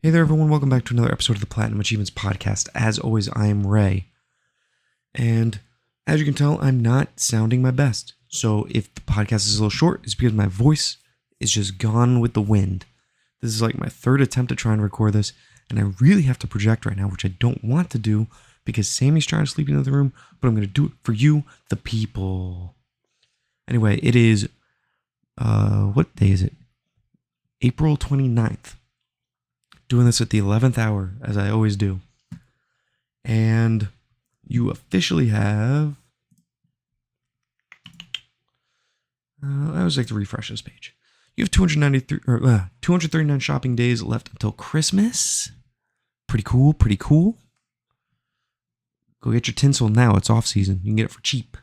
Hey there, everyone. Welcome back to another episode of the Platinum Achievements Podcast. As always, I am Ray. And as you can tell, I'm not sounding my best. So if the podcast is a little short, it's because my voice is just gone with the wind. This is like my third attempt to try and record this, and I really have to project right now, which I don't want to do because Sammy's trying to sleep in the other room, but I'm going to do it for you, the people. Anyway, it is, what day is it? April 29th. Doing this at the 11th hour, as I always do. And you officially have... I always like to refresh this page. You have 239 shopping days left until Christmas. Pretty cool, pretty cool. Go get your tinsel now. It's off season. You can get it for cheap.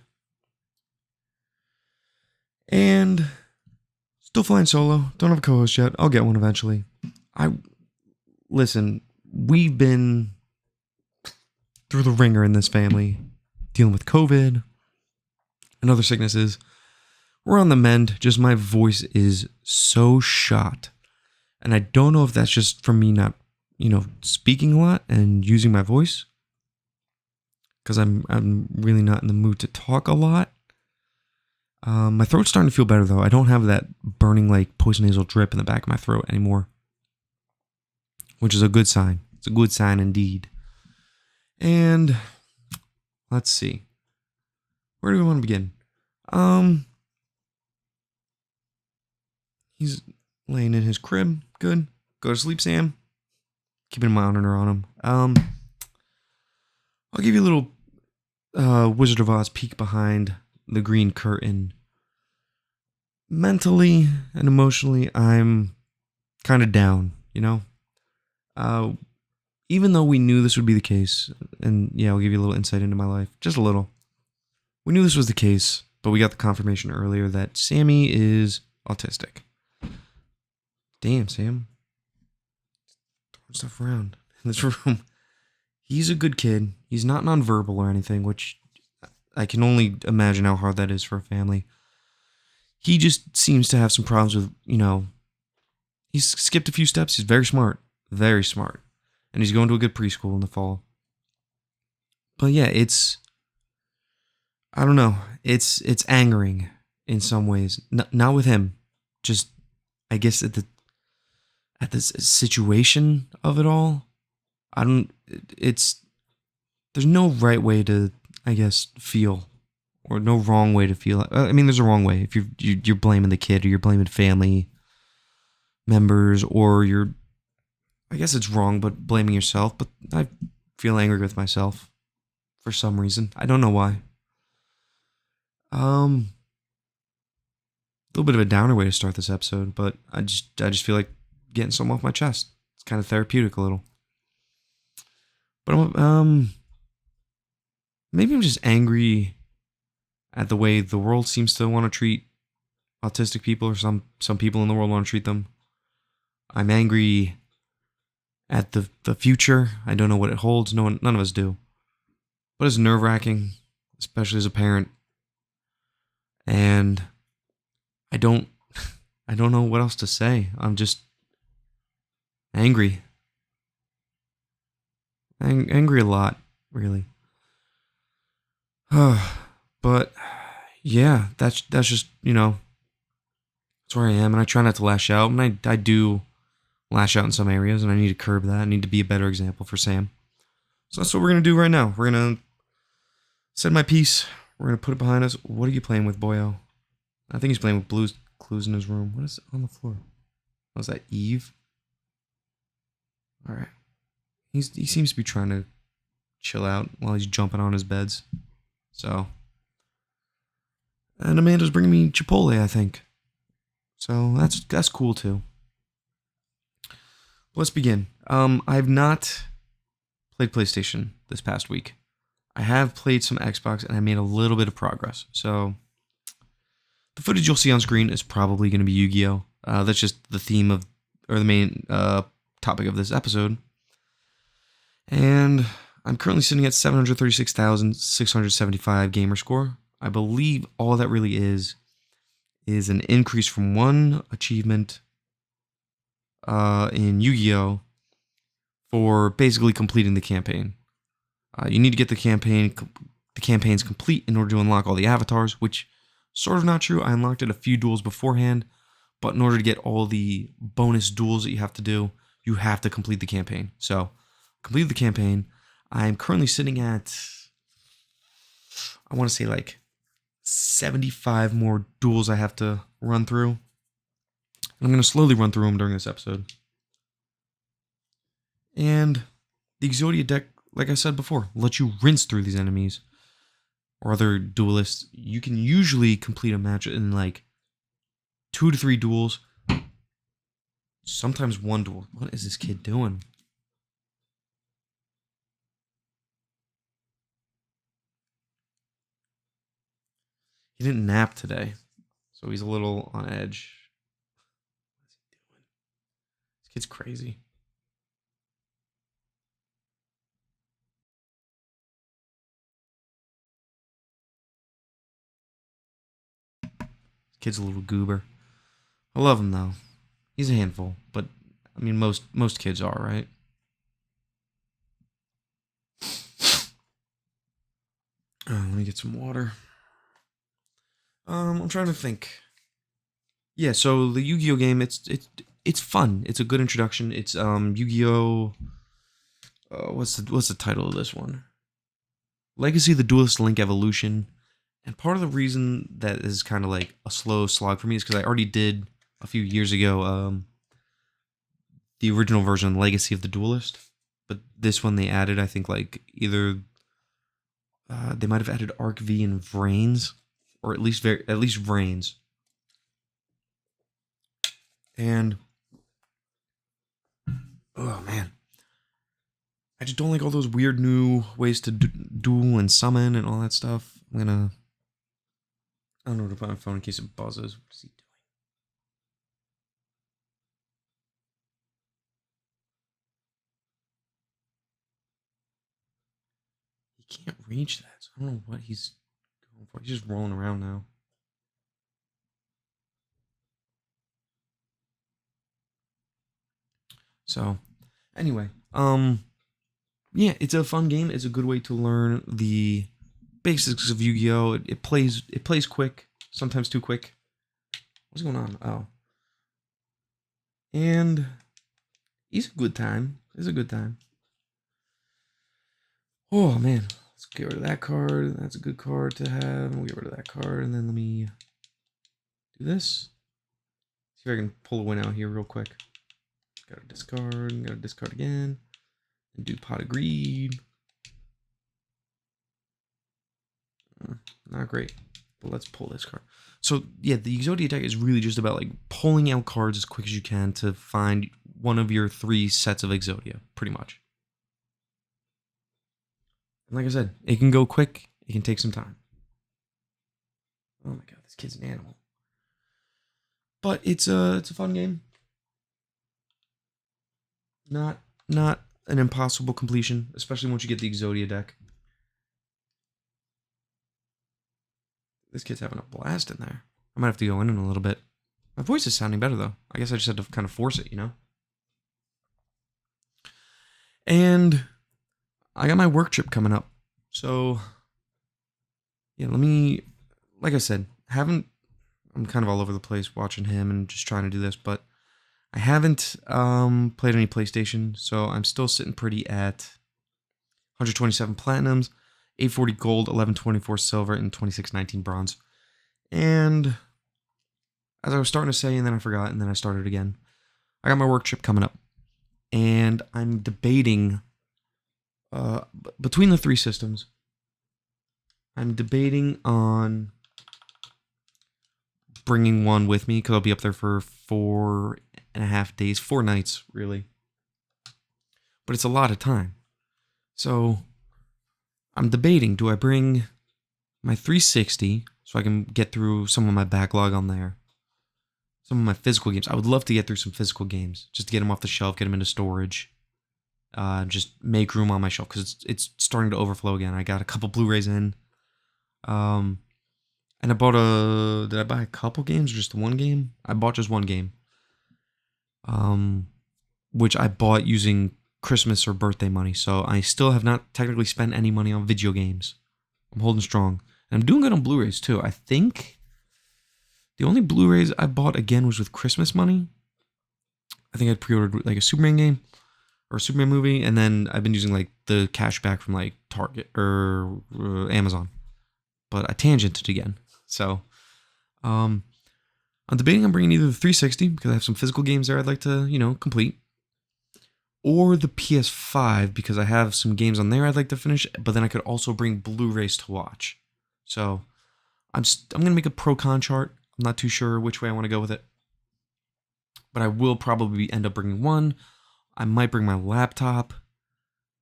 And still flying solo. Don't have a co-host yet. I'll get one eventually. Listen, we've been through the ringer in this family, dealing with COVID and other sicknesses. We're on the mend, just my voice is so shot. And I don't know if that's just from me not, speaking a lot and using my voice. Because I'm really not in the mood to talk a lot. My throat's starting to feel better, though. I don't have that burning, poison nasal drip in the back of my throat anymore. Which is a good sign. It's a good sign indeed. And let's see. Where do we want to begin? He's laying in his crib. Good. Go to sleep, Sam. Keeping a monitor on him. I'll give you a little Wizard of Oz peek behind the green curtain. Mentally and emotionally, I'm kind of down, even though we knew this would be the case, and yeah, I'll give you a little insight into my life, just a little. We knew this was the case, but we got the confirmation earlier that Sammy is autistic. Damn, Sam. Throwing stuff around in this room. He's a good kid. He's not nonverbal or anything, which I can only imagine how hard that is for a family. He just seems to have some problems with, he's skipped a few steps. He's very smart. Very smart. And he's going to a good preschool in the fall. But yeah, I don't know. It's angering in some ways. Not with him. Just, I guess at the situation of it all. There's no right way to, I guess, feel. Or no wrong way to feel. I mean, there's a wrong way. If you're blaming the kid or you're blaming family members or I guess it's wrong, but blaming yourself. But I feel angry with myself for some reason. I don't know why. A little bit of a downer way to start this episode, but I just feel like getting something off my chest. It's kind of therapeutic a little. But maybe I'm just angry at the way the world seems to want to treat autistic people, or some people in the world want to treat them. I'm angry at the future. I don't know what it holds. None of us do. But it's nerve-wracking, especially as a parent. And I don't know what else to say. I'm just angry. Angry a lot, really. But yeah, that's just, that's where I am, and I try not to lash out, and I do lash out in some areas, and I need to curb that. I need to be a better example for Sam. So that's what we're going to do right now. We're going to set my piece. We're going to put it behind us. What are you playing with, boyo? I think he's playing with Blue's Clues in his room. What is on the floor? Was that Eve? All right. He seems to be trying to chill out while he's jumping on his beds. So. And Amanda's bringing me Chipotle, I think. So that's cool too. Let's begin. I've not played PlayStation this past week. I have played some Xbox, and I made a little bit of progress. So the footage you'll see on screen is probably going to be Yu-Gi-Oh! That's just the theme of, or the main topic of this episode. And I'm currently sitting at 736,675 gamer score. I believe all that really is an increase from one achievement in Yu-Gi-Oh! for basically completing the campaign. You need to get the campaigns complete in order to unlock all the avatars, which sort of not true. I unlocked it a few duels beforehand, but in order to get all the bonus duels that you have to do, you have to complete the campaign. So, complete the campaign. I'm currently sitting at, I want to say like 75 more duels I have to run through. I'm going to slowly run through them during this episode. And the Exodia deck, like I said before, lets you rinse through these enemies or other duelists. You can usually complete a match in like 2 to 3 duels. Sometimes 1 duel. What is this kid doing? He didn't nap today, so he's a little on edge. What is he doing? This kid's crazy. This kid's a little goober. I love him though. He's a handful, but I mean most kids are, right? Let me get some water. I'm trying to think. Yeah, so the Yu-Gi-Oh game, it's fun. It's a good introduction. It's Yu-Gi-Oh. What's the title of this one? Legacy of the Duelist Link Evolution. And part of the reason that is kind of like a slow slog for me is because I already did a few years ago the original version, Legacy of the Duelist. But this one they added, I think, like either they might have added Arc V and Vrains, or at least Vrains. And oh man, I just don't like all those weird new ways to duel and summon and all that stuff. I don't know where to put my phone in case it buzzes. What is he doing? He can't reach that, so I don't know what he's going for. He's just rolling around now. So, anyway, yeah, it's a fun game. It's a good way to learn the basics of Yu-Gi-Oh. It plays quick, sometimes too quick. What's going on? Oh, and it's a good time. It's a good time. Oh man, let's get rid of that card. That's a good card to have. We'll get rid of that card, and then let me do this. See if I can pull a win out here real quick. Gotta discard again. And do Pot of Greed. Not great, but let's pull this card. So yeah, the Exodia deck is really just about like pulling out cards as quick as you can to find one of your 3 sets of Exodia, pretty much. And like I said, it can go quick. It can take some time. Oh my god, this kid's an animal. But it's a fun game. Not an impossible completion, especially once you get the Exodia deck. This kid's having a blast in there. I might have to go in a little bit. My voice is sounding better, though. I guess I just had to kind of force it, you know? And I got my work trip coming up. So, yeah, like I said, I'm kind of all over the place watching him and just trying to do this, but I haven't played any PlayStation, so I'm still sitting pretty at 127 platinums, 840 gold, 1124 silver, and 2619 bronze. And as I was starting to say, and then I forgot, and then I started again, I got my work trip coming up. And I'm debating, between the 3 systems, I'm debating on bringing one with me, because I'll be up there for 4.5 days, 4 nights, really. But it's a lot of time. So I'm debating, do I bring my 360 so I can get through some of my backlog on there? Some of my physical games. I would love to get through some physical games, just to get them off the shelf, get them into storage. Just make room on my shelf, because it's starting to overflow again. I got a couple Blu-rays in. And I bought did I buy a couple games or just one game? I bought just one game. Which I bought using Christmas or birthday money, so I still have not technically spent any money on video games. I'm holding strong. And I'm doing good on Blu-rays too. I think the only Blu-rays I bought again was with Christmas money. I think I'd pre-ordered like a Superman game or a Superman movie, and then I've been using like the cash back from like Target or Amazon. But I tangented again. So I'm debating on bringing either the 360 because I have some physical games there I'd like to, complete, or the PS5 because I have some games on there I'd like to finish, but then I could also bring Blu-rays to watch. So I'm going to make a pro-con chart. I'm not too sure which way I want to go with it, but I will probably end up bringing one. I might bring my laptop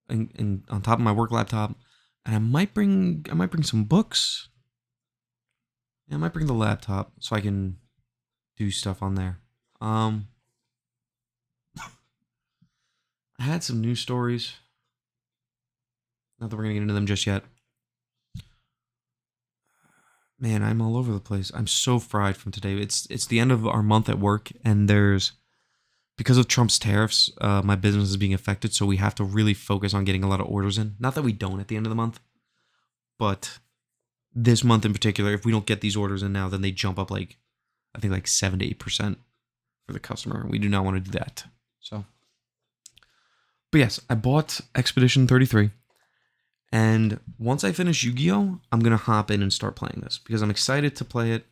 and on top of my work laptop, and I might bring some books. Yeah, I might bring the laptop so I can do stuff on there. I had some news stories. Not that we're gonna get into them just yet. Man, I'm all over the place. I'm so fried from today. It's the end of our month at work, and because of Trump's tariffs, my business is being affected, so we have to really focus on getting a lot of orders in. Not that we don't at the end of the month, but this month in particular, if we don't get these orders in now, then they jump up like 7 to 8% for the customer. We do not want to do that. So, but yes, I bought Expedition 33. And once I finish Yu-Gi-Oh, I'm going to hop in and start playing this because I'm excited to play it.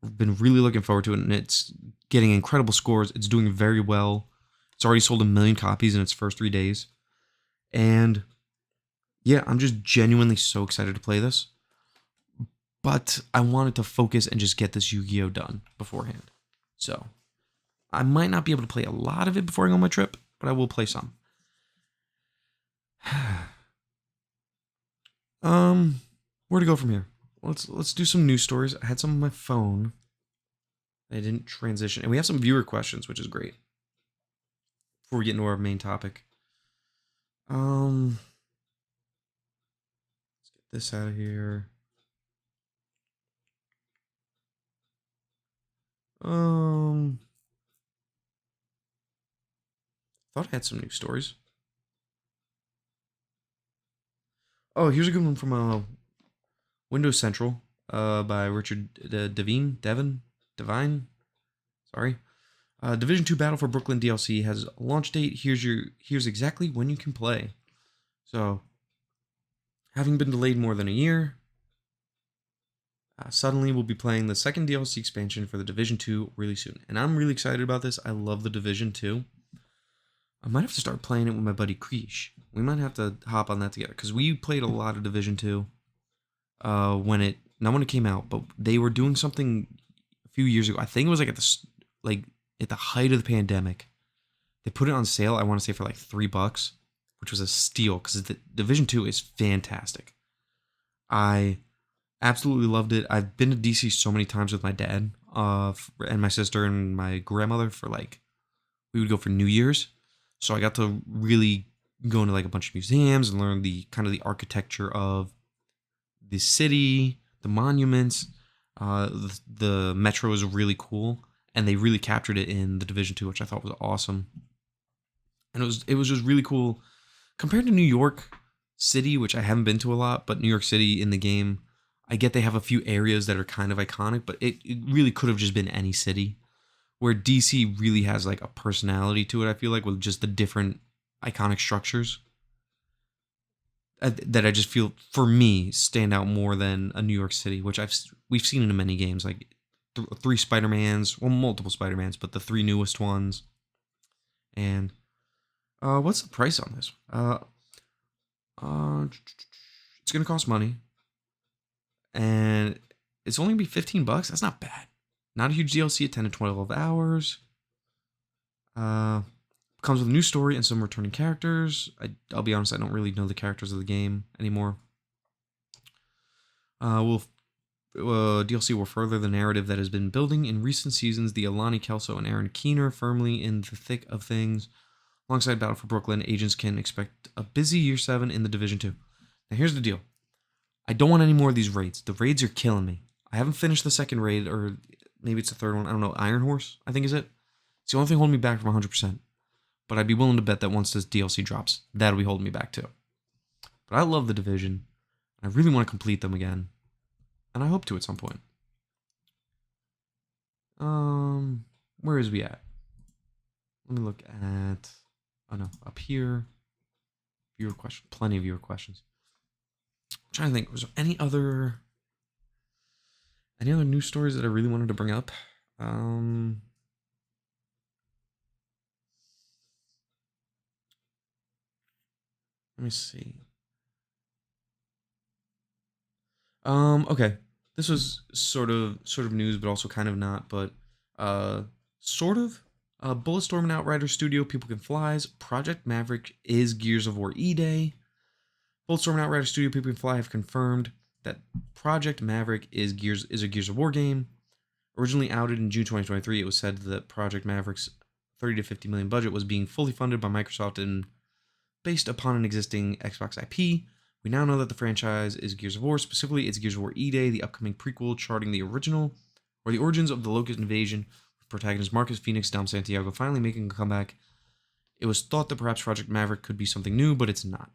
I've been really looking forward to it, and it's getting incredible scores. It's doing very well. It's already sold 1 million copies in its first 3 days. And yeah, I'm just genuinely so excited to play this. But I wanted to focus and just get this Yu-Gi-Oh done beforehand. So I might not be able to play a lot of it before I go on my trip, but I will play some. Where to go from here? Let's do some news stories. I had some on my phone. I didn't transition, and we have some viewer questions, which is great. Before we get into our main topic, let's get this out of here. Thought I had some news stories. Oh, here's a good one from Windows Central, by Richard Devine. Sorry. Division 2 Battle for Brooklyn DLC has a launch date. Here's exactly when you can play. So, having been delayed more than a year, suddenly we'll be playing the second DLC expansion for the Division 2 really soon. And I'm really excited about this. I love the Division 2. I might have to start playing it with my buddy Krish. We might have to hop on that together because we played a lot of Division 2 not when it came out, but they were doing something a few years ago. I think it was like at the height of the pandemic. They put it on sale, I want to say for like $3, which was a steal because the Division 2 is fantastic. I absolutely loved it. I've been to DC so many times with my dad and my sister and my grandmother we would go for New Year's. So I got to really go into like a bunch of museums and learn the kind of the architecture of the city, the monuments. The metro is really cool, and they really captured it in the Division 2, which I thought was awesome. And it was just really cool compared to New York City, which I haven't been to a lot, but New York City in the game, I get they have a few areas that are kind of iconic, but it really could have just been any city. Where DC really has like a personality to it, I feel like, with just the different iconic structures that I just feel, for me, stand out more than a New York City, which we've seen in many games, like 3 Spider-Mans, well, multiple Spider-Mans, but the 3 newest ones. And what's the price on this? It's gonna cost money, and it's only gonna be $15. That's not bad. Not a huge DLC at 10 to 12 hours. Comes with a new story and some returning characters. I'll be honest, I don't really know the characters of the game anymore. DLC will further the narrative that has been building in recent seasons. The Alani Kelso and Aaron Keener firmly in the thick of things. Alongside Battle for Brooklyn, agents can expect a busy Year 7 in the Division 2. Now here's the deal. I don't want any more of these raids. The raids are killing me. I haven't finished the second raid, or maybe it's the third one. I don't know. Iron Horse, I think is it. It's the only thing holding me back from 100%. but I'd be willing to bet that once this DLC drops, that'll be holding me back too. But I love The Division. I really want to complete them again, and I hope to at some point. Where is we at? Let me look at. Oh no, up here. Viewer question. Plenty of viewer questions. I'm trying to think. Was there any other news stories that I really wanted to bring up? Let me see. Okay. This was sort of news, but also kind of not. But sort of. Bulletstorm and Outrider Studio, People Can Fly's Project Maverick is Gears of War E-Day. Bulletstorm and Outrider Studio, People Can Fly have confirmed that Project Maverick is a Gears of War game. Originally outed in June 2023, it was said that Project Maverick's 30 to 50 million budget was being fully funded by Microsoft and based upon an existing Xbox IP. We now know that the franchise is Gears of War. Specifically, it's Gears of War E-Day, the upcoming prequel charting the origins of the Locust invasion, with protagonist Marcus Phoenix Dom Santiago finally making a comeback. It was thought that perhaps Project Maverick could be something new, but it's not.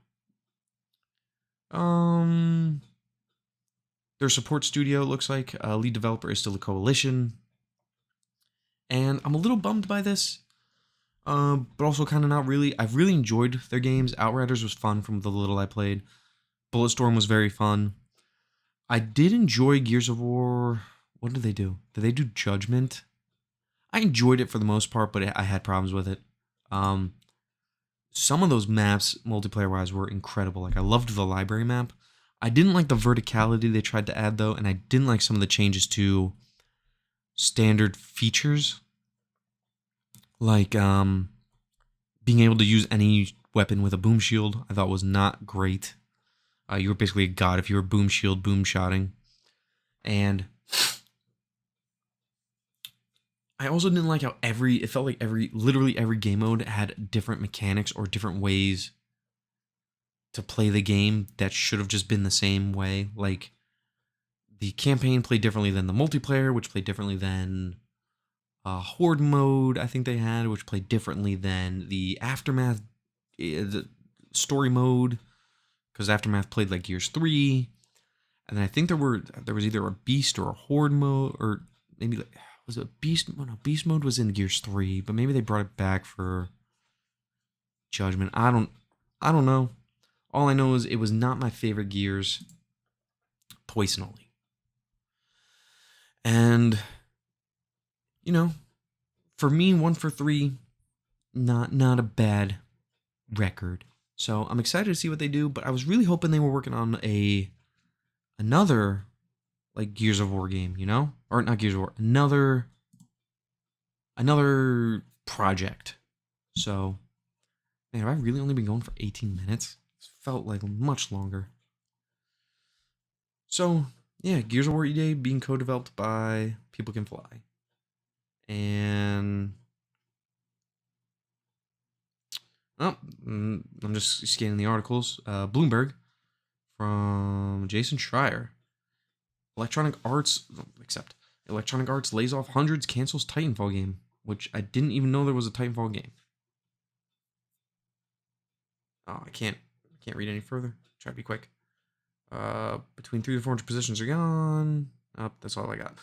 Their support studio, it looks like. Lead developer is still the Coalition. And I'm a little bummed by this, but also kind of not really. I've really enjoyed their games. Outriders was fun from the little I played. Bulletstorm was very fun. I did enjoy Gears of War. What did they do? Did they do Judgment? I enjoyed it for the most part, but I had problems with it. Some of those maps, multiplayer-wise, were incredible. Like, I loved the library map. I didn't like the verticality they tried to add, though, and I didn't like some of the changes to standard features. Like, being able to use any weapon with a boom shield, I thought was not great. You were basically a god if you were boom shield, boom shotting. And I also didn't like how it felt like literally every game mode had different mechanics or different ways to play the game that should have just been the same way. Like, the campaign played differently than the multiplayer, which played differently than Horde mode, I think they had, which played differently than the Aftermath the story mode, because Aftermath played like Gears 3. And then I think there was either a Beast or a Horde mode, or maybe like, was it Beast? Oh, no, Beast mode was in Gears 3, but maybe they brought it back for Judgment. I don't know. All I know is it was not my favorite Gears, personally. And, for me, 1 for 3, not a bad record. So I'm excited to see what they do, but I was really hoping they were working on another like Gears of War game, or not Gears of War, another project. So, man, have I really only been going for 18 minutes? It felt like much longer. So, yeah, Gears of War E-Day being co-developed by People Can Fly. And I'm just scanning the articles. Bloomberg from Jason Schreier. Electronic Arts lays off hundreds, cancels Titanfall game, which I didn't even know there was a Titanfall game. Oh, I can't read any further. Try to be quick. Between 300 to 400 positions are gone. Oh, that's all I got.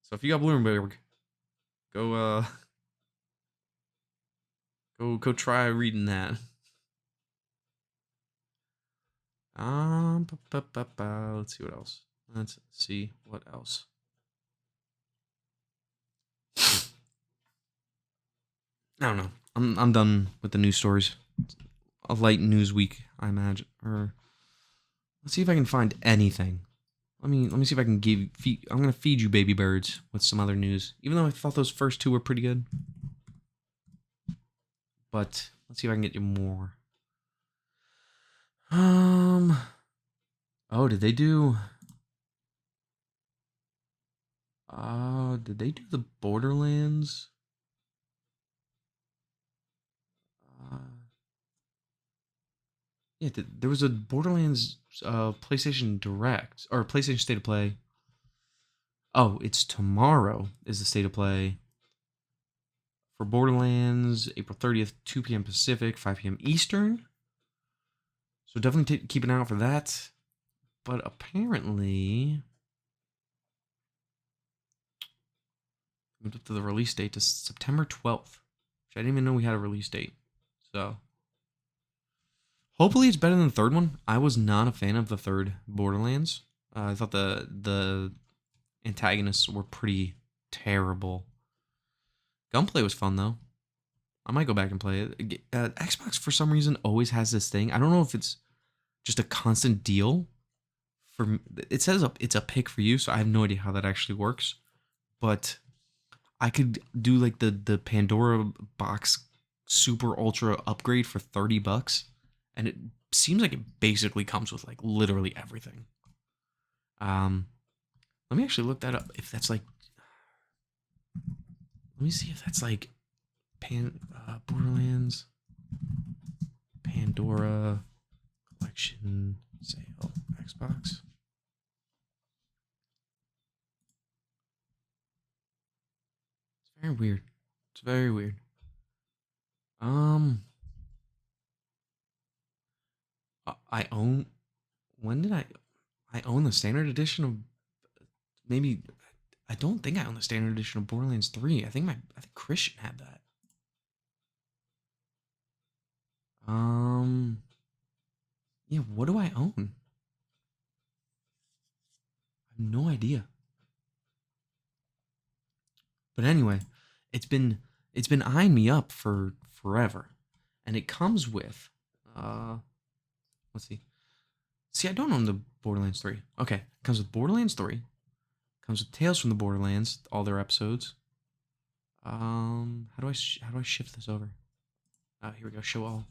So if you got Bloomberg, go try reading that. Let's see what else. I don't know. I'm done with the news stories. A light news week, I imagine. Or let's see if I can find anything. Let me see if I can I'm gonna feed you baby birds with some other news. Even though I thought those first two were pretty good. But let's see if I can get you more. Oh, did they do the Borderlands? Yeah, there was a Borderlands PlayStation Direct, or PlayStation State of Play. Oh, it's tomorrow is the State of Play for Borderlands, April 30th, 2 p.m. Pacific, 5 p.m. Eastern. So definitely keep an eye out for that. But apparently, moved up to the release date to September 12th, which I didn't even know we had a release date. So hopefully it's better than the third one. I was not a fan of the third Borderlands. I thought the antagonists were pretty terrible. Gunplay was fun though. I might go back and play it. Xbox for some reason always has this thing. I don't know if it's just a constant deal. It says it's a pick for you, so I have no idea how that actually works. But I could do like the Pandora box super ultra upgrade for $30, and it seems like it basically comes with like literally everything. Let me actually look that up. If that's like, let me see if that's like Borderlands Pandora collection sale Xbox. It's very weird. It's very weird. I own. When did I own the standard edition of? Maybe. I don't think I own the standard edition of Borderlands 3. I think Christian had that. Yeah, what do I own? I have no idea. But anyway, it's been eyeing me up for forever. And it comes with let's see. See, I don't own the Borderlands 3. Okay, it comes with Borderlands 3. Comes with Tales from the Borderlands, all their episodes. How do I shift this over? Oh, here we go. Show all.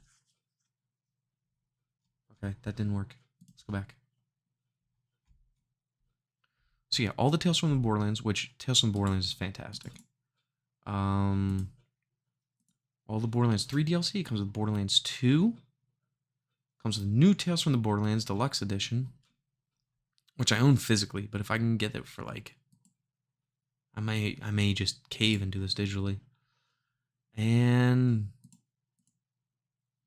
Okay, that didn't work. Let's go back. So yeah, all the Tales from the Borderlands, which Tales from the Borderlands is fantastic. All the Borderlands 3 DLC comes with Borderlands 2. Comes with new Tales from the Borderlands Deluxe Edition, which I own physically, but if I can get it for like, I may just cave and do this digitally. And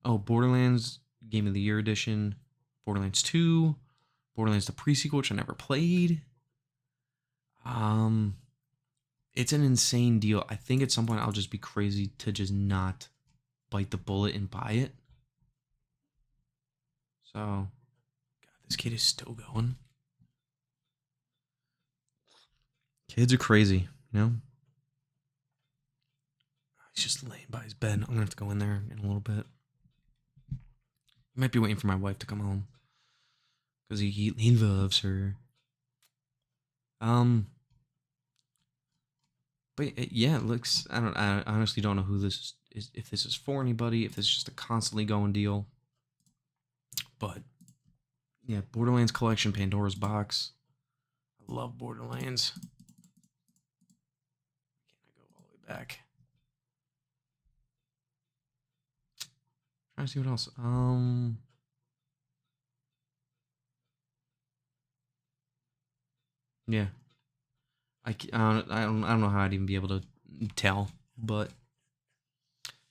Borderlands Game of the Year Edition, Borderlands 2, Borderlands the pre-sequel, which I never played. It's an insane deal. I think at some point I'll just be crazy to just not bite the bullet and buy it. So, God, this kid is still going. Kids are crazy, you know? He's just laying by his bed. I'm gonna have to go in there in a little bit. He might be waiting for my wife to come home. Because he loves her. But yeah, it looks. I honestly don't know who this is. If this is for anybody, if this is just a constantly going deal. But yeah, Borderlands Collection, Pandora's Box. I love Borderlands. Can I go all the way back? Trying to see what else. Yeah. I don't know how I'd even be able to tell, but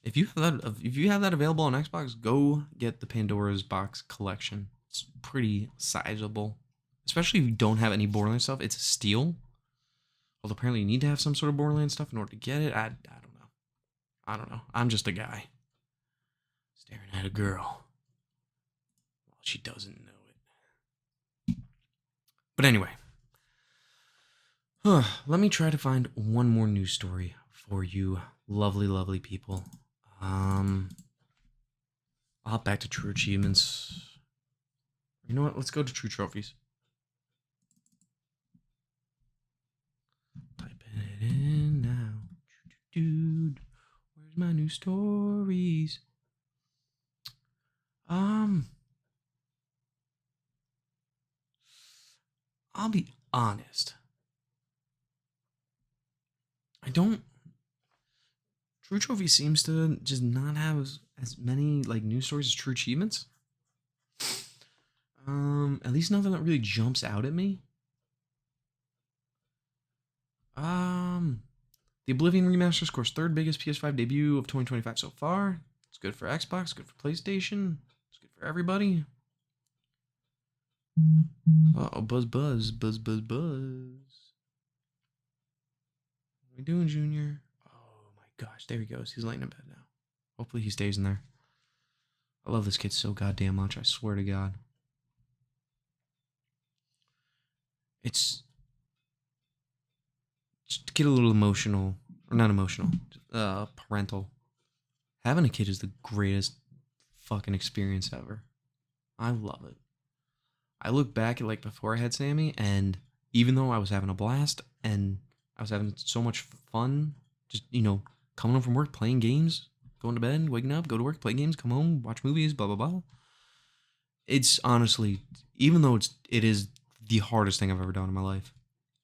if you have that available on Xbox, go get the Pandora's Box collection. It's pretty sizable, especially if you don't have any Borderlands stuff. It's a steal. Although apparently you need to have some sort of Borderlands stuff in order to get it. I don't know. I don't know. I'm just a guy staring at a girl while she doesn't know it. But anyway. Let me try to find one more news story for you, lovely, lovely people. I'll hop back to True Achievements. You know what? Let's go to True Trophies. Typing it in now. Dude, where's my news stories? I'll be honest. True Trophy seems to just not have as many like news stories as True Achievements. At least nothing that really jumps out at me. The Oblivion remaster scores third biggest PS5 debut of 2025 so far. It's good for Xbox, good for PlayStation, it's good for everybody. Uh-oh, buzz. What are we doing, Junior? Oh my gosh, there he goes. He's laying in bed now. Hopefully he stays in there. I love this kid so goddamn much, I swear to God. It's just to get a little emotional, or not emotional, parental. Having a kid is the greatest fucking experience ever. I love it. I look back at like before I had Sammy, and even though I was having a blast and I was having so much fun, just, coming home from work, playing games, going to bed, waking up, go to work, play games, come home, watch movies, blah, blah, blah. It's honestly, even though it is the hardest thing I've ever done in my life,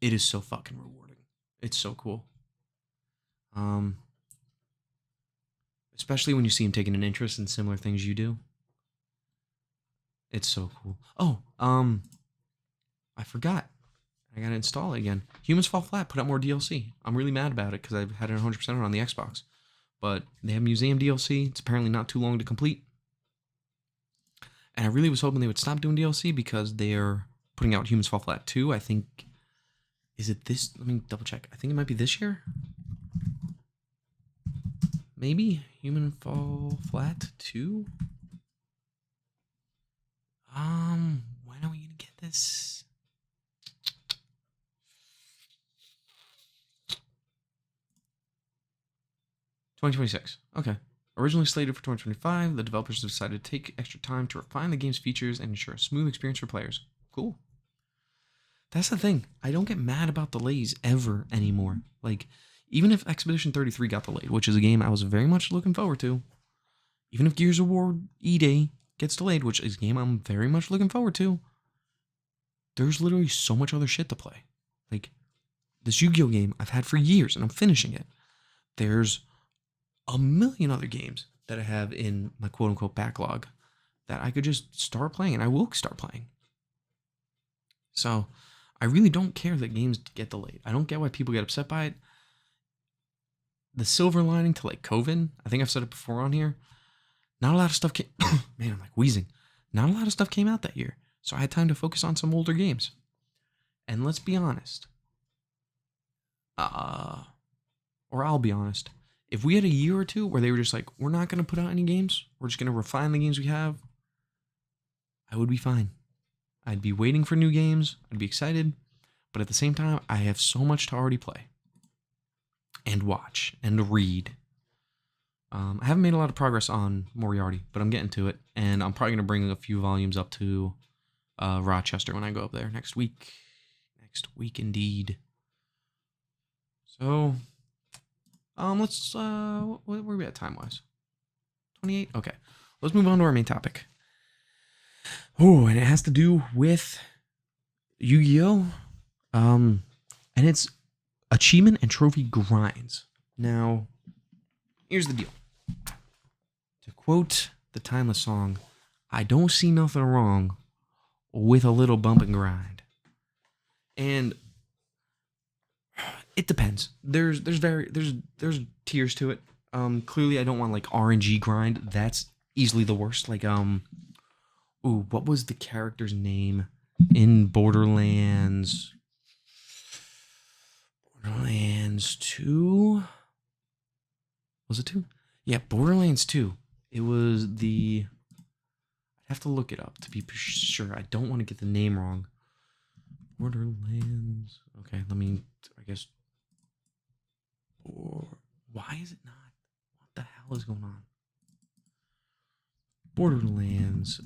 it is so fucking rewarding. It's so cool. Especially when you see him taking an interest in similar things you do. It's so cool. Oh, I forgot. I gotta install it again. Humans Fall Flat put out more DLC. I'm really mad about it because I've had it 100% on the Xbox. But they have Museum DLC. It's apparently not too long to complete. And I really was hoping they would stop doing DLC because they're putting out Humans Fall Flat 2. I think... Is it this? Let me double check. I think it might be this year. Maybe? Human Fall Flat 2? When are we gonna get this? $2026. Okay. Originally slated for 2025, the developers decided to take extra time to refine the game's features and ensure a smooth experience for players. Cool. That's the thing. I don't get mad about delays ever anymore. Like, even if Expedition 33 got delayed, which is a game I was very much looking forward to, even if Gears of War E-Day gets delayed, which is a game I'm very much looking forward to, there's literally so much other shit to play. Like, this Yu-Gi-Oh game I've had for years, and I'm finishing it. There's a million other games that I have in my quote-unquote backlog that I could just start playing, and I will start playing. So, I really don't care that games get delayed. I don't get why people get upset by it. The silver lining to, like, COVID, I think I've said it before on here, not a lot of stuff came... Man, I'm like wheezing. Not a lot of stuff came out that year, so I had time to focus on some older games. And let's be honest. Or I'll be honest. If we had a year or two where they were just like, we're not going to put out any games, we're just going to refine the games we have, I would be fine. I'd be waiting for new games. I'd be excited. But at the same time, I have so much to already play and watch and read. I haven't made a lot of progress on Moriarty, but I'm getting to it. And I'm probably going to bring a few volumes up to Rochester when I go up there next week. Next week, indeed. So, let's, where are we at time-wise? 28? Okay. Let's move on to our main topic. Oh, and it has to do with Yu-Gi-Oh! And it's achievement and trophy grinds. Now, here's the deal. To quote the timeless song, I don't see nothing wrong with a little bump and grind. And it depends. There's tiers to it. Clearly I don't want like RNG grind. That's easily the worst. Like what was the character's name in Borderlands 2? Was it 2? Yeah, Borderlands 2. It was the... I'd have to look it up to be sure. I don't want to get the name wrong. Borderlands... Okay, let me... I guess... Why is it not? What the hell is going on? Borderlands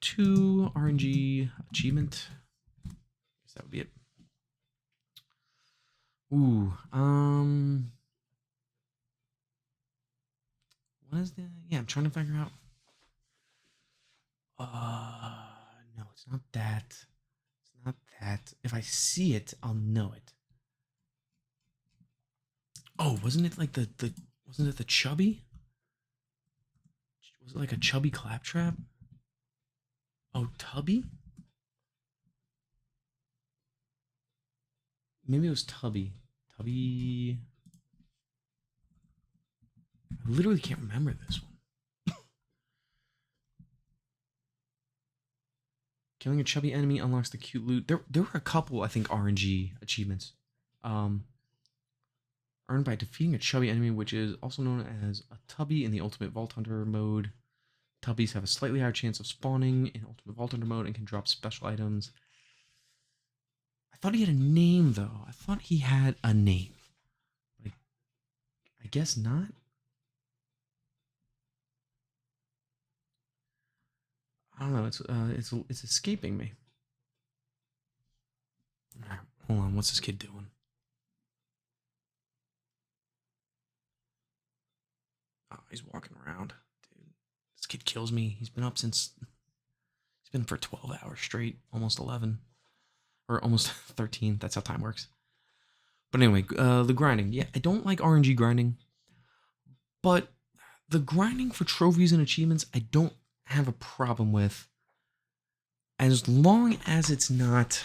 2 RNG achievement. I guess that would be it. Ooh, what is the... Yeah, I'm trying to figure out... No, it's not that. It's not that. If I see it, I'll know it. Oh, wasn't it like the wasn't it the chubby? Was it like a chubby claptrap? Oh, Tubby? Maybe it was Tubby. Tubby... I literally can't remember this one. Killing a chubby enemy unlocks the cute loot. There were a couple, I think, RNG achievements. Um, Earned by defeating a chubby enemy, which is also known as a tubby in the Ultimate Vault Hunter mode. Tubbies have a slightly higher chance of spawning in Ultimate Vault Hunter mode and can drop special items. I thought he had a name, though. I thought he had a name. Like, I guess not. I don't know. It's escaping me. All right, hold on. What's this kid doing? Oh, he's walking around. Dude, this kid kills me. He's been for 12 hours straight, almost 11. Or almost 13. That's how time works. But anyway, the grinding. Yeah, I don't like RNG grinding. But the grinding for trophies and achievements, I don't have a problem with. As long as it's not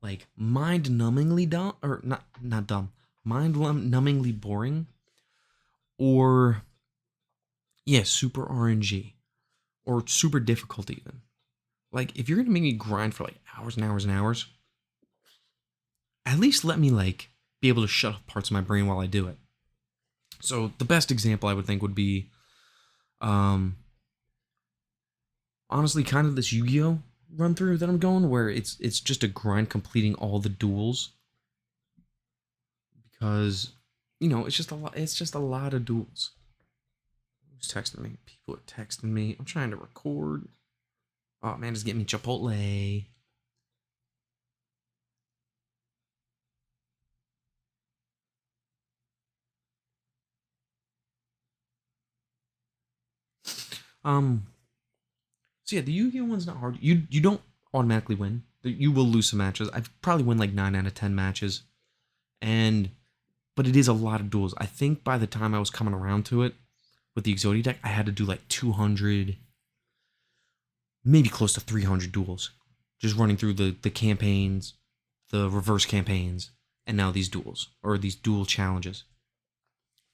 like mind-numbingly dumb, or not dumb, mind-numbingly boring, or yeah, super RNG, or super difficult even. Like, if you're gonna make me grind for like hours and hours and hours, at least let me like be able to shut off parts of my brain while I do it. So the best example I would think would be, honestly, kind of this Yu-Gi-Oh run through that I'm going, where it's just a grind completing all the duels, because it's just a lot. It's just a lot of duels. Who's texting me? People are texting me. I'm trying to record. Oh man, just get me Chipotle. So yeah, the Yu-Gi-Oh one's not hard. You don't automatically win. You will lose some matches. I've probably win like 9 out of 10 matches, but it is a lot of duels. I think by the time I was coming around to it with the Exodia deck, I had to do like 200, maybe close to 300 duels, just running through the campaigns, the reverse campaigns, and now these duels, or these duel challenges.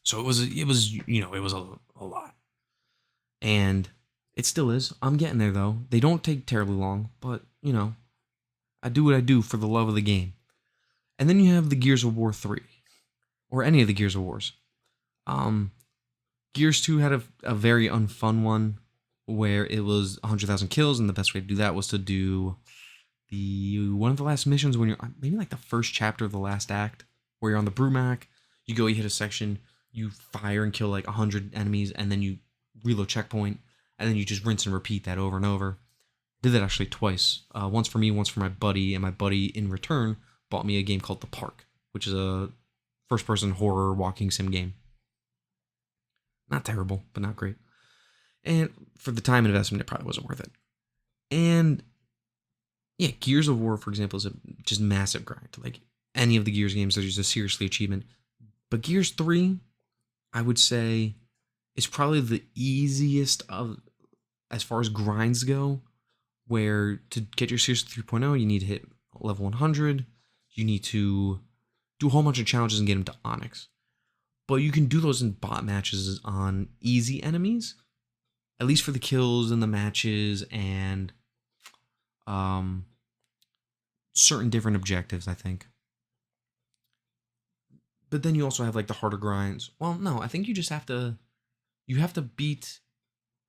So it was a lot, and it still is. I'm getting there though. They don't take terribly long, but I do what I do for the love of the game. And then you have the Gears of War 3, or any of the Gears of Wars. Gears 2 had a very unfun one where it was 100,000 kills, and the best way to do that was to do one of the last missions when you're maybe like the first chapter of the last act, where you're on the Brumac. You hit a section, you fire and kill like 100 enemies, and then you reload checkpoint, and then you just rinse and repeat that over and over. Did that actually twice. Once for me, once for my buddy, and my buddy in return bought me a game called The Park, which is a first-person horror walking sim game. Not terrible, but not great. And for the time investment, it probably wasn't worth it. And yeah, Gears of War, for example, is a just massive grind. Like any of the Gears games, there's a seriously achievement. But Gears 3, I would say, is probably the easiest of, as far as grinds go, where to get your Series 3.0, you need to hit level 100. You need to do a whole bunch of challenges and get them to Onyx. But you can do those in bot matches on easy enemies, at least for the kills and the matches and certain different objectives, I think. But then you also have like the harder grinds. Well, no, I think you just have to beat,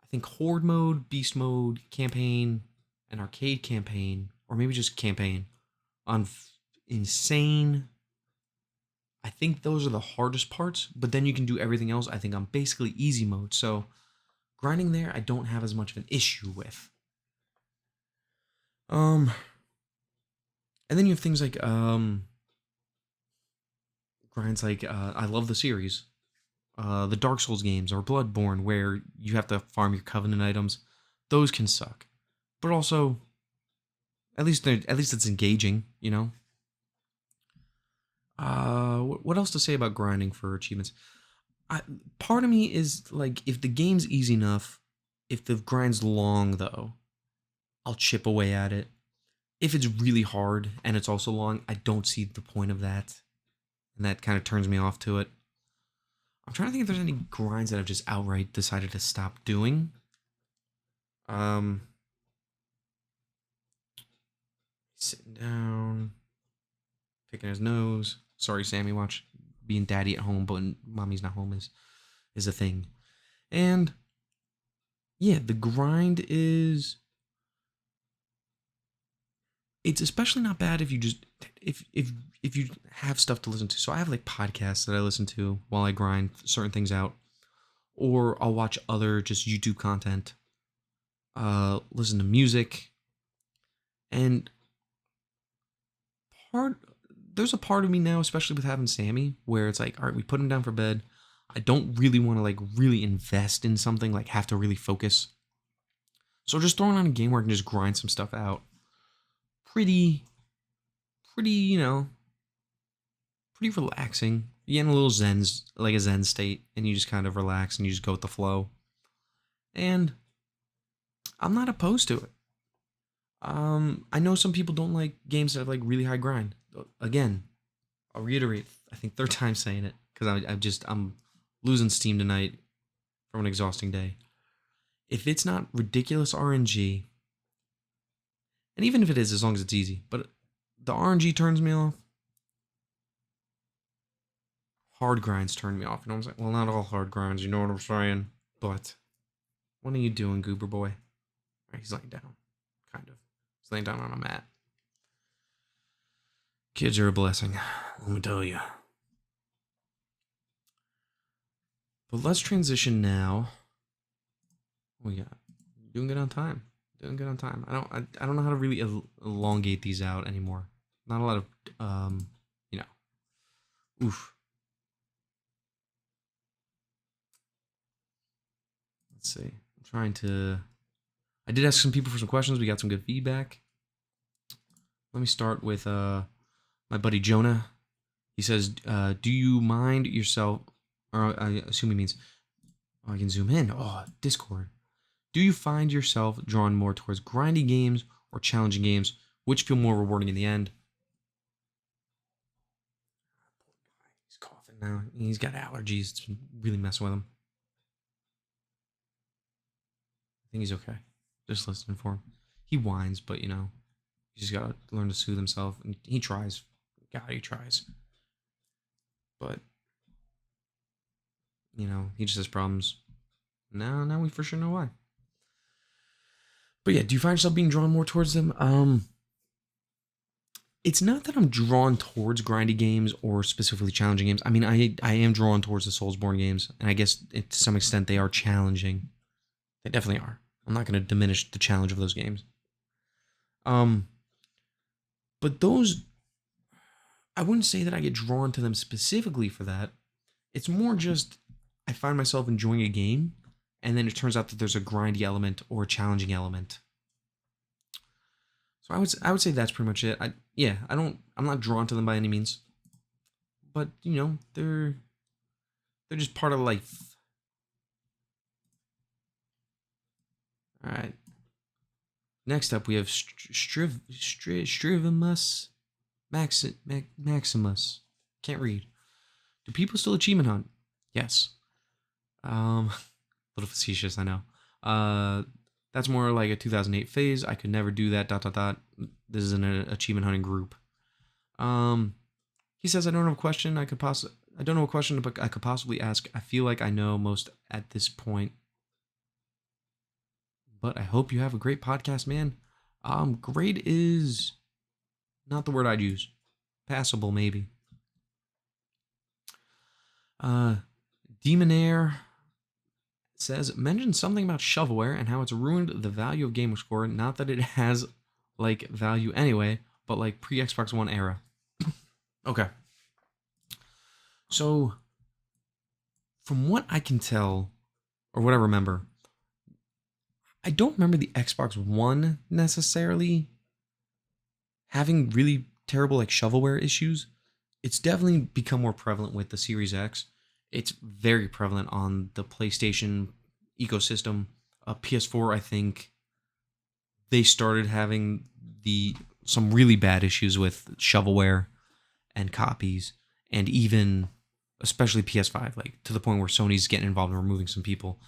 I think, Horde mode, Beast mode, campaign, and arcade campaign, or maybe just campaign on insane. I think those are the hardest parts, but then you can do everything else, I think, on basically easy mode. So grinding there, I don't have as much of an issue with. And then you have things like grinds like I love the series, the Dark Souls games or Bloodborne, where you have to farm your Covenant items. Those can suck, but also at least it's engaging, What else to say about grinding for achievements? Part of me is like, if the game's easy enough, if the grind's long though, I'll chip away at it. If it's really hard and it's also long, I don't see the point of that, and that kind of turns me off to it. I'm trying to think if there's any grinds that I've just outright decided to stop doing. Sitting down, picking his nose. Sorry, Sammy. Watch being daddy at home, but mommy's not home is a thing. And yeah, the grind is. It's especially not bad if you just if you have stuff to listen to. So I have like podcasts that I listen to while I grind certain things out, or I'll watch other just YouTube content. Listen to music, and part there's a part of me now, especially with having Sammy, where it's like, all right, we put him down for bed. I don't really want to like really invest in something, like have to really focus. So just throwing on a game where I can just grind some stuff out. Pretty, pretty relaxing. You get in a little like a zen state, and you just kind of relax and you just go with the flow. And I'm not opposed to it. I know some people don't like games that have like really high grind. Again, I'll reiterate. I think third time saying it because I'm losing steam tonight from an exhausting day. If it's not ridiculous RNG, and even if it is, as long as it's easy, but the RNG turns me off. Hard grinds turn me off. You know what I'm saying? Well, not all hard grinds, you know what I'm saying? But what are you doing, Goober Boy? Right, he's laying down. Kind of. He's laying down on a mat. Kids are a blessing, let me tell you. But let's transition now. What we got? Doing good on time. Doing good on time. I don't know how to really elongate these out anymore. Not a lot of oof. Let's see. I'm trying to. I did ask some people for some questions. We got some good feedback. Let me start with my buddy Jonah. He says, "Do you mind yourself?" Or I assume he means, "Oh, I can zoom in." Oh, Discord. Do you find yourself drawn more towards grinding games or challenging games? Which feel more rewarding in the end? He's coughing now. He's got allergies. It's really messing with him. I think he's okay. Just listening for him. He whines, but you know, he's just gotta learn to soothe himself. And he tries. God, he tries. But you know, he just has problems. Now we for sure know why. But yeah, do you find yourself being drawn more towards them? It's not that I'm drawn towards grindy games or specifically challenging games. I mean, I am drawn towards the Soulsborne games, and I guess to some extent they are challenging. They definitely are. I'm not going to diminish the challenge of those games. But those, I wouldn't say that I get drawn to them specifically for that. It's more just I find myself enjoying a game, and then it turns out that there's a grindy element or a challenging element. So I would say that's pretty much it. I'm not drawn to them by any means, but you know they're just part of life. All right. Next up, we have Strivimus Maximus. Can't read. Do people still achievement hunt? Yes. A little facetious, I know. That's more like a 2008 phase. I could never do that. ... This is an achievement hunting group. He says I don't have a question. I don't know a question, but I could possibly ask. I feel like I know most at this point. But I hope you have a great podcast, man. Great is not the word I'd use. Passable, maybe. Demonair says, mention something about shovelware and how it's ruined the value of gamerscore. Not that it has, like, value anyway, but, like, pre-Xbox One era. Okay. So, from what I can tell, or what I remember, I don't remember the Xbox One necessarily having really terrible, like, shovelware issues. It's definitely become more prevalent with the Series X. It's very prevalent on the PlayStation ecosystem. PS4, I think they started having some really bad issues with shovelware and copies, and even especially PS5, like to the point where Sony's getting involved in removing some people,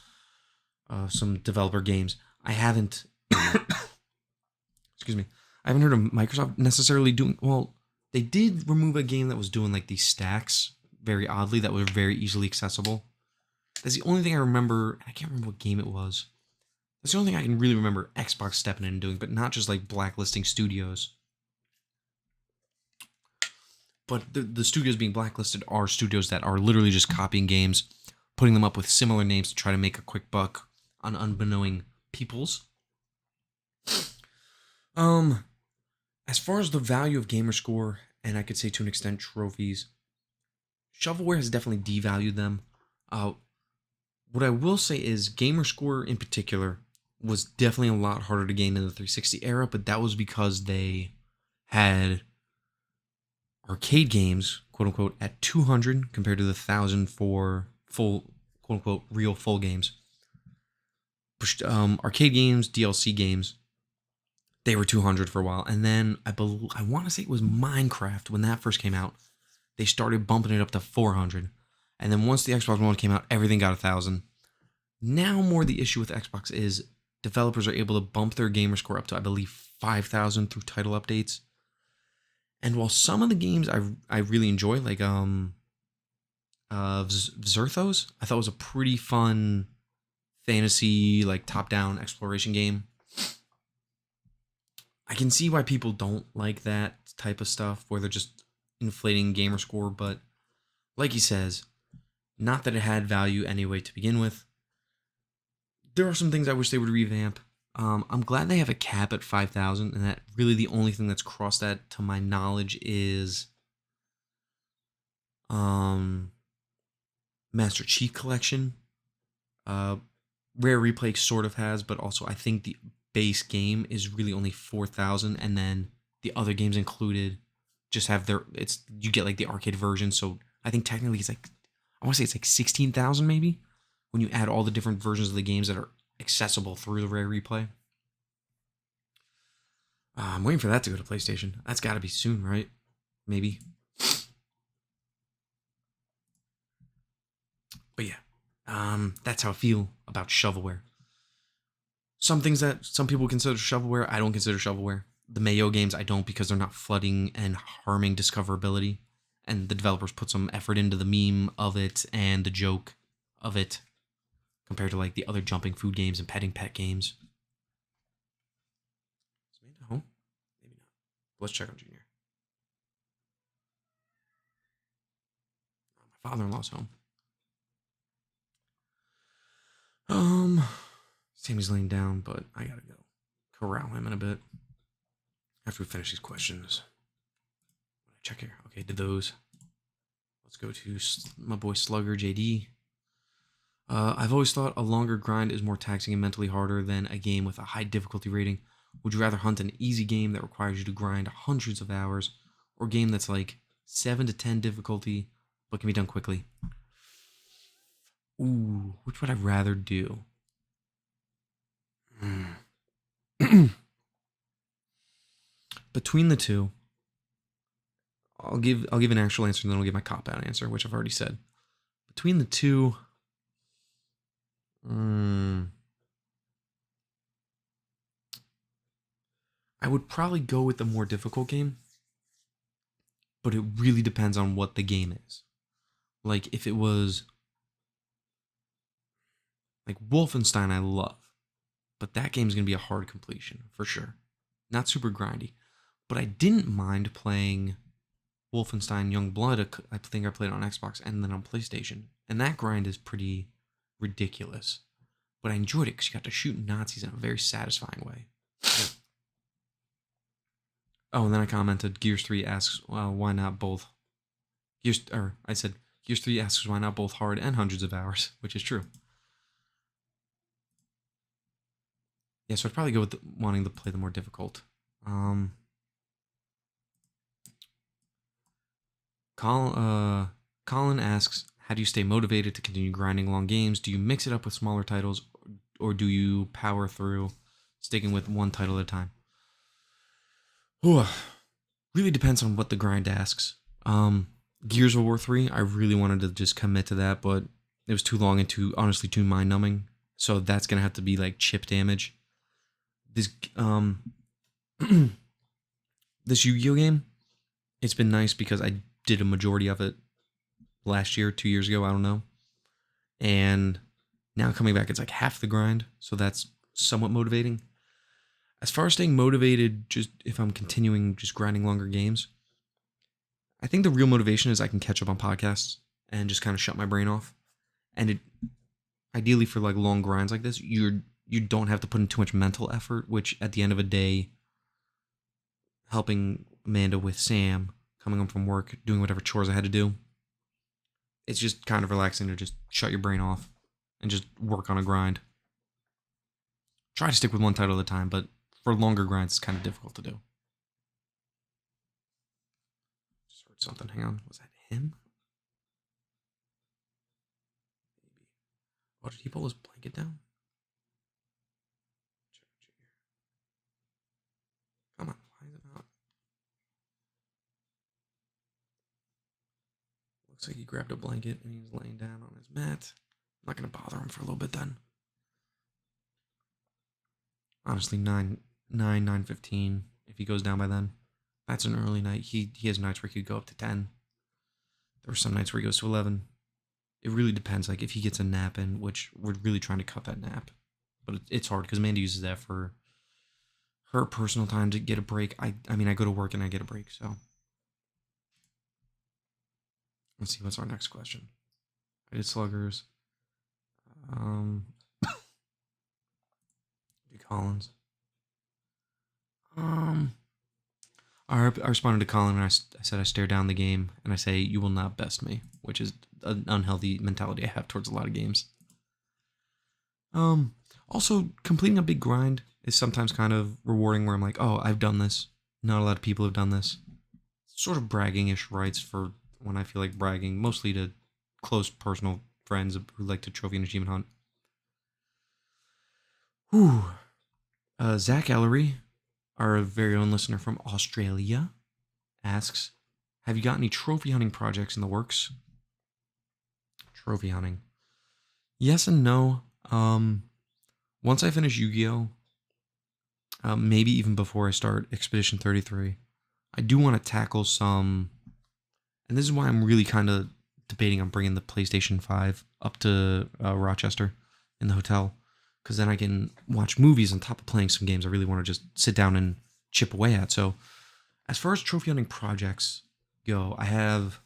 some developer games. I haven't, excuse me, I haven't heard of Microsoft necessarily doing, well, they did remove a game that was doing like these stacks very oddly that were very easily accessible. That's the only thing I remember. I can't remember what game it was. That's the only thing I can really remember Xbox stepping in and doing, but not just like blacklisting studios. But the studios being blacklisted are studios that are literally just copying games, putting them up with similar names to try to make a quick buck on unbeknowing peoples. As far as the value of gamerscore, and I could say to an extent trophies, shovelware has definitely devalued them. What I will say is gamerscore in particular was definitely a lot harder to gain in the 360 era, but that was because they had arcade games, quote unquote, at 200 compared to the 1,000 for full, quote unquote, real full games. Arcade games, DLC games, they were 200 for a while, and then I want to say it was Minecraft when that first came out. They started bumping it up to 400, and then once the Xbox One came out, everything got 1,000. Now, more the issue with Xbox is developers are able to bump their gamer score up to, I believe, 5,000 through title updates. And while some of the games I really enjoy, like Xerthos, I thought was a pretty fun fantasy, like top-down exploration game. I can see why people don't like that type of stuff, where they're just inflating gamer score, but like he says, not that it had value anyway to begin with. There are some things I wish they would revamp. I'm glad they have a cap at 5,000, and that really the only thing that's crossed that, to my knowledge, is Master Chief Collection. Rare Replay sort of has, but also I think the base game is really only 4,000, and then the other games included just have you get like the arcade version, so I think technically it's like, I want to say it's like 16,000 maybe, when you add all the different versions of the games that are accessible through the Rare Replay. I'm waiting for that to go to PlayStation. That's got to be soon, right? Maybe. But yeah, that's how I feel about shovelware. Some things that some people consider shovelware, I don't consider shovelware. The Mayo games, I don't, because they're not flooding and harming discoverability. And the developers put some effort into the meme of it and the joke of it, compared to like the other jumping food games and petting pet games. Is Amanda home? Maybe not. Let's check on Junior. My father-in-law's home. Sammy's laying down, but I gotta go corral him in a bit after we finish these questions. Check here. Okay, did those. Let's go to my boy Slugger JD. I've always thought a longer grind is more taxing and mentally harder than a game with a high difficulty rating. Would you rather hunt an easy game that requires you to grind hundreds of hours, or a game that's like 7 to 10 difficulty but can be done quickly? Ooh, which would I rather do? Between the two, I'll give an actual answer, and then I'll give my cop-out answer, which I've already said. Between the two, I would probably go with the more difficult game, but it really depends on what the game is. Like, if it was like Wolfenstein, I love, but that game's gonna be a hard completion for sure. Not super grindy, but I didn't mind playing Wolfenstein Youngblood. I think I played it on Xbox and then on PlayStation, and that grind is pretty ridiculous. But I enjoyed it because you got to shoot Nazis in a very satisfying way. Oh, and then I commented, Gears 3 asks, well, why not both? I said, Gears 3 asks, why not both hard and hundreds of hours, which is true. Yeah, so I'd probably go with wanting to play the more difficult. Colin asks, how do you stay motivated to continue grinding long games? Do you mix it up with smaller titles, or do you power through, sticking with one title at a time? Ooh, really depends on what the grind asks. Gears of War 3, I really wanted to just commit to that, but it was too long and honestly too mind numbing. So that's gonna have to be like chip damage. This this Yu-Gi-Oh game, it's been nice because I did a majority of it last year, 2 years ago, I don't know. And now coming back, it's like half the grind, so that's somewhat motivating. As far as staying motivated, just if I'm continuing just grinding longer games, I think the real motivation is I can catch up on podcasts and just kind of shut my brain off. And it ideally for like long grinds like this, you don't have to put in too much mental effort, which at the end of a day, helping Amanda with Sam, coming home from work, doing whatever chores I had to do, it's just kind of relaxing to just shut your brain off and just work on a grind. Try to stick with one title at a time, but for longer grinds, it's kind of difficult to do. Just heard something. Hang on. Was that him? Maybe. Oh, did he pull his blanket down? Come on. Why is it not? Looks like he grabbed a blanket and he's laying down on his mat. I'm not going to bother him for a little bit then. Honestly, 9:15. If he goes down by then, that's an early night. He has nights where he could go up to 10. There are some nights where he goes to 11. It really depends. Like if he gets a nap in, which we're really trying to cut that nap, but it's hard because Amanda uses that for her personal time to get a break. I mean, I go to work and I get a break. So let's see what's our next question. I did sluggers. D. Collins. I responded to Colin and I said I stare down the game and I say you will not best me, which is an unhealthy mentality I have towards a lot of games. Also completing a big grind is sometimes kind of rewarding where I'm like, oh, I've done this. Not a lot of people have done this. Sort of bragging-ish rights for when I feel like bragging, mostly to close personal friends who like to trophy and achievement hunt. Whew. Zach Ellery, our very own listener from Australia, asks, have you got any trophy hunting projects in the works? Trophy hunting. Yes and no. Once I finish Yu-Gi-Oh, maybe even before I start Expedition 33, I do want to tackle some, and this is why I'm really kind of debating on bringing the PlayStation 5 up to Rochester in the hotel, because then I can watch movies on top of playing some games I really want to just sit down and chip away at. So as far as trophy hunting projects go, I have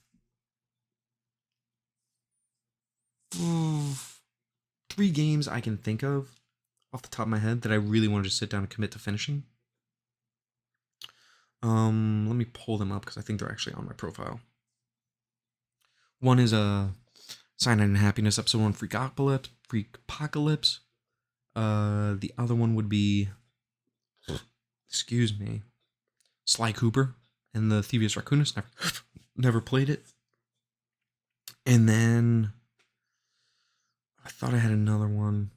3 games I can think of off the top of my head that I really want to just sit down and commit to finishing. Let me pull them up because I think they're actually on my profile. One is a Cyanide and Happiness episode 1, Freakopocalypse. The other one would be, excuse me, Sly Cooper and the Thievius Raccoonus. Never played it. And then I thought I had another one.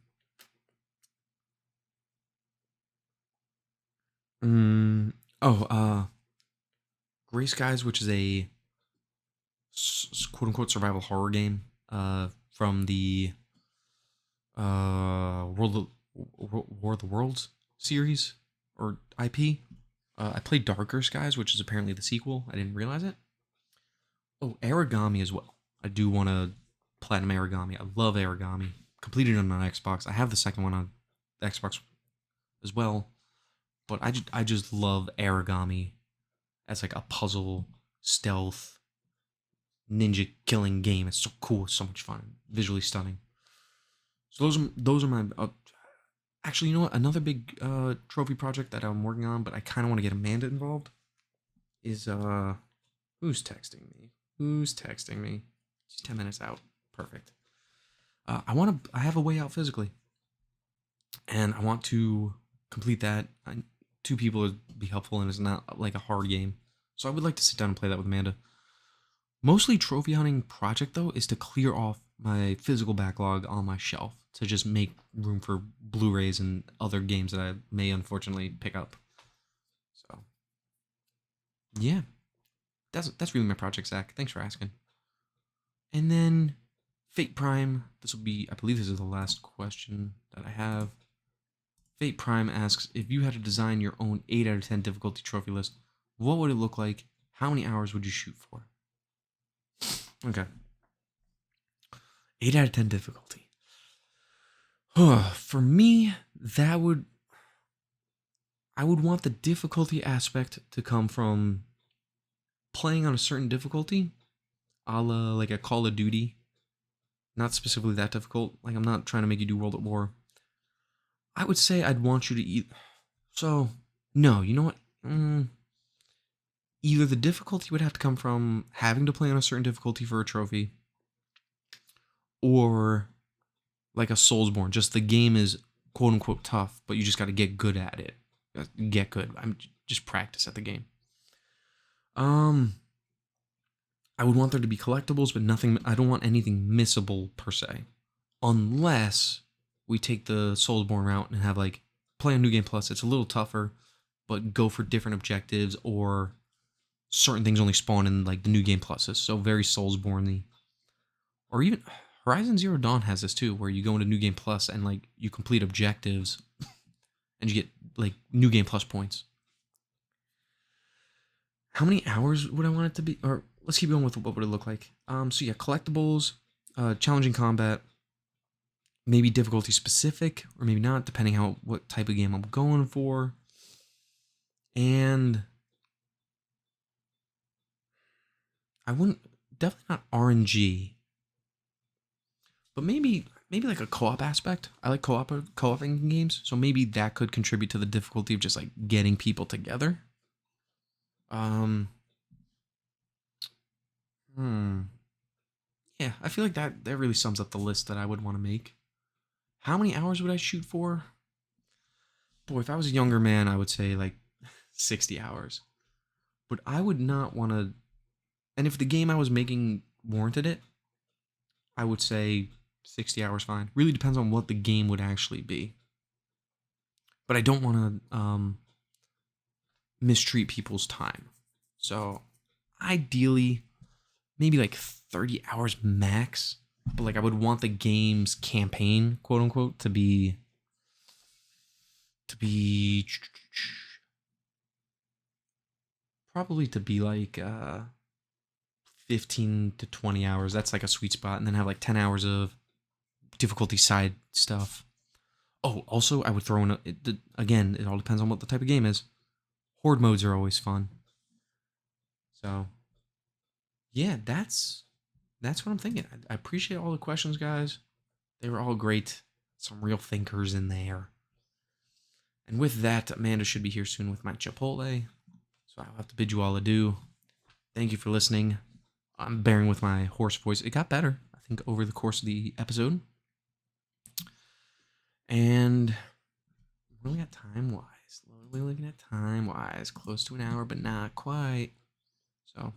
Gray Skies, which is a quote-unquote survival horror game from the War of the Worlds series or IP. I played Darker Skies, which is apparently the sequel. I didn't realize it. Oh, Origami as well. I do want to platinum Origami. I love Origami. Completed it on Xbox. I have the second one on the Xbox as well. But I just love Origami as like a puzzle, stealth, ninja killing game. It's so cool. It's so much fun. Visually stunning. So those are my... actually, you know what? Another big trophy project that I'm working on, but I kind of want to get Amanda involved, is... who's texting me? She's 10 minutes out. Perfect. I have a way out physically. And I want to complete that. 2 people would be helpful, and it's not like a hard game. So I would like to sit down and play that with Amanda. Mostly trophy hunting project, though, is to clear off my physical backlog on my shelf to just make room for Blu-rays and other games that I may unfortunately pick up. So, yeah. that's really my project, Zach. Thanks for asking. And then Fate Prime. This will be, I believe, this is the last question that I have. Fate Prime asks, if you had to design your own 8 out of 10 difficulty trophy list, what would it look like? How many hours would you shoot for? Okay. 8 out of 10 difficulty. For me, I would want the difficulty aspect to come from playing on a certain difficulty, a la like a Call of Duty. Not specifically that difficult. Like, I'm not trying to make you do World at War. I would say I'd want you to eat. So, no, you know what? Either the difficulty would have to come from having to play on a certain difficulty for a trophy, or like a Soulsborne. Just the game is quote unquote tough, but you just got to get good at it. Get good. I'm just practice at the game. I would want there to be collectibles, but nothing. I don't want anything missable per se, unless we take the Soulsborne route and have like play on New Game Plus. It's a little tougher, but go for different objectives, or certain things only spawn in like the New Game Pluses. So very Soulsborne-y. Or even Horizon Zero Dawn has this too, where you go into New Game Plus and like you complete objectives and you get like New Game Plus points. How many hours would I want it to be? Or let's keep going with what would it look like. So yeah, collectibles, challenging combat, maybe difficulty specific, or maybe not, depending on what type of game I'm going for. And I wouldn't, definitely not RNG, but maybe like a co-op aspect. I like co-oping games, so maybe that could contribute to the difficulty of just like getting people together. Yeah, I feel like that really sums up the list that I would want to make. How many hours would I shoot for? Boy, if I was a younger man, I would say like 60 hours. But I would not want to. And if the game I was making warranted it, I would say 60 hours fine. Really depends on what the game would actually be. But I don't want to mistreat people's time. So ideally, maybe like 30 hours max. But like I would want the game's campaign, quote unquote, to be probably to be like 15 to 20 hours. That's like a sweet spot. And then have like 10 hours of difficulty side stuff. Oh, also I would throw in again, it all depends on what the type of game is. Horde modes are always fun. So yeah, that's what I'm thinking. I appreciate all the questions, guys. They were all great. Some real thinkers in there. And with that, Amanda should be here soon with my Chipotle. So I'll have to bid you all adieu. Thank you for listening. I'm bearing with my hoarse voice. It got better, I think, over the course of the episode. And what are we at time-wise? We're looking at time-wise. Close to an hour, but not quite. So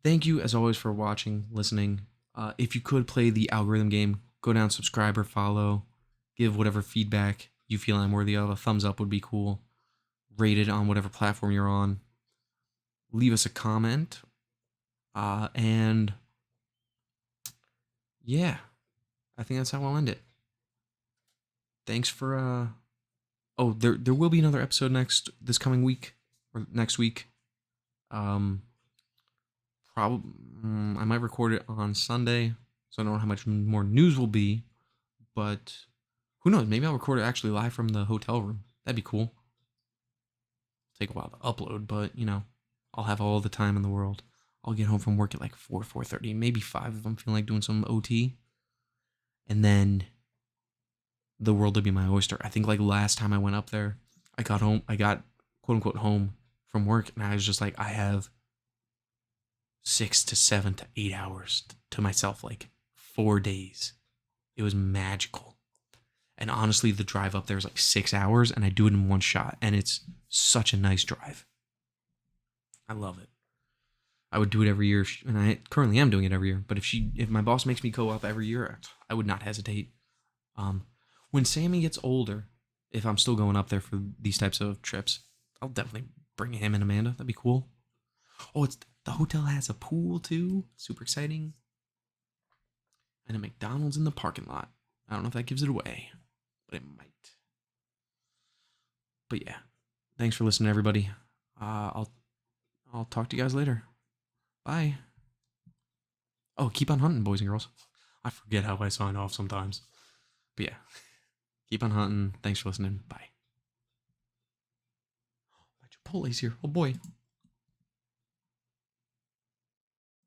thank you, as always, for watching, listening. If you could play the algorithm game, go down, subscribe, or follow. Give whatever feedback you feel I'm worthy of. A thumbs up would be cool. Rate it on whatever platform you're on. Leave us a comment. And yeah, I think that's how I'll end it. Thanks for oh, there will be another episode this coming week or next week. Probably I might record it on Sunday, so I don't know how much more news will be, but who knows? Maybe I'll record it actually live from the hotel room. That'd be cool. Take a while to upload, but you know, I'll have all the time in the world. I'll get home from work at like 4:30, maybe 5 if I'm feeling like doing some OT. And then the world will be my oyster. I think like last time I went up there, I got quote unquote home from work, and I was just like, I have 6 to 7 to 8 hours to myself, like 4 days. It was magical. And honestly, the drive up there is like 6 hours, and I do it in one shot, and it's such a nice drive. I love it. I would do it every year, and I currently am doing it every year. But if my boss makes me go up every year, I would not hesitate. When Sammy gets older, if I'm still going up there for these types of trips, I'll definitely bring him and Amanda. That'd be cool. Oh, it's the hotel has a pool too. Super exciting. And a McDonald's in the parking lot. I don't know if that gives it away, but it might. But yeah, thanks for listening, everybody. I'll talk to you guys later. Bye. Oh, keep on hunting, boys and girls. I forget how I sign off sometimes. But yeah, keep on hunting. Thanks for listening. Bye. My Chipotle's here. Oh boy.